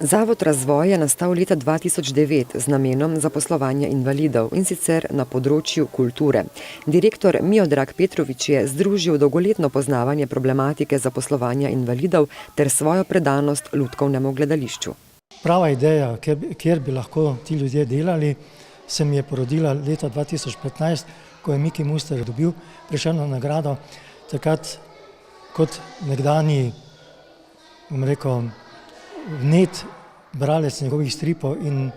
Zavod Razvoj je nastal leta 2009 z namenom zaposlovanja invalidov, in sicer na področju kulture. Direktor Miodrag Petrovič je združil dolgoletno poznavanje problematike zaposlovanja invalidov ter svojo predanost lutkovnemu gledališču. Prava ideja, kjer bi lahko ti ljudje delali, se mi je porodila leta 2015, ko je Miki Muster dobil Prešernovo nagrado. Takrat kot nekdanji, vnet bralec njegovih stripov in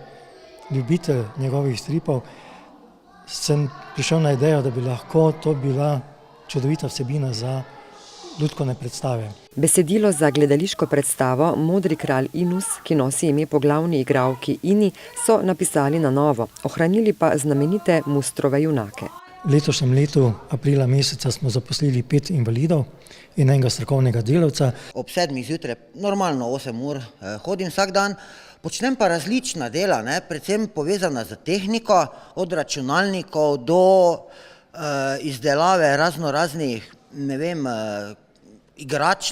ljubitelj njegovih stripov, sem prišel na idejo, da bi lahko to bila čudovita vsebina za lutkovne predstave. Besedilo za gledališko predstavo Modri kralj Inus, ki nosi ime po glavni igralki Ini, so napisali na novo, ohranili pa znamenite Mustrove junake. V letošnjem letu, aprila meseca, smo zaposlili 5 invalidov in enega strokovnega delavca. Ob 7 zjutraj, normalno 8 ur, hodim vsak dan, počnem pa različna dela, predvsem povezana z tehniko, od računalnikov do izdelave raznih, igrač,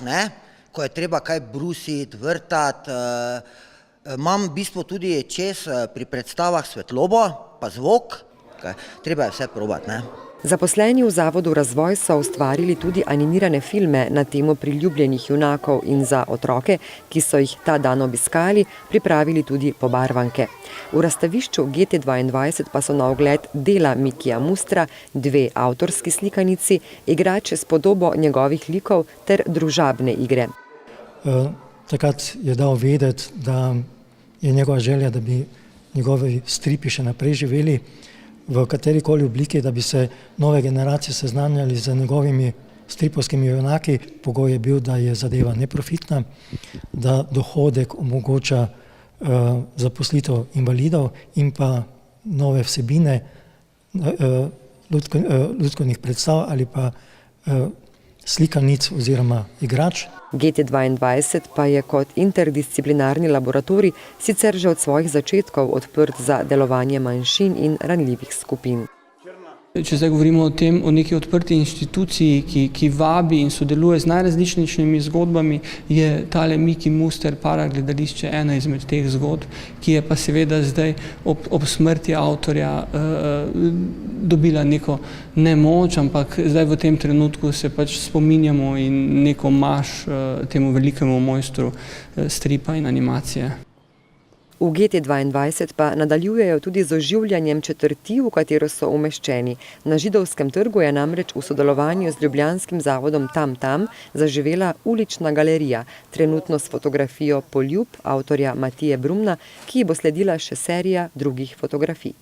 ko je treba kaj brusiti, vrtati. Imam v bistvu tudi čez pri predstavah svetlobo pa zvok. Treba je vse probati. Zaposleni v Zavodu Razvoj so ustvarili tudi animirane filme na temo priljubljenih junakov in za otroke, ki so jih ta dan obiskali, pripravili tudi pobarvanke. V razstavišču GT22 pa so na ogled dela Mikija Mustra, 2 avtorski slikanici, igrač s podobo njegovih likov ter družabne igre. Takrat je dal vedeti, da je njegova želja, da bi njegovi stripi še naprej živeli v katerikoli obliki, da bi se nove generacije seznanjali z njegovimi stripovskimi junaki. Pogoj je bil, da je zadeva neprofitna, da dohodek omogoča zaposlitev invalidov in pa nove vsebine lutkovnih predstav ali pa slikanic oziroma igrač. GT22 pa je kot interdisciplinarni laboratorij sicer že od svojih začetkov odprt za delovanje manjšin in ranljivih skupin. Če zdaj govorimo o neki odprti inštituciji, ki vabi in sodeluje z najrazličnejšimi zgodbami, je tale Miki Muster paragledališče ena izmed teh zgodb, ki je pa seveda zdaj ob smrti avtorja dobila neko nemoč, ampak zdaj v tem trenutku se pač spominjamo in neko maž temu velikemu mojstru stripa in animacije. V GT22 pa nadaljujejo tudi z oživljanjem četrti, v katero so umeščeni. Na Židovskem trgu je namreč v sodelovanju z ljubljanskim zavodom Tam Tam zaživela ulična galerija, trenutno s fotografijo Poljub avtorja Matije Brumna, ki bo sledila še serija drugih fotografij.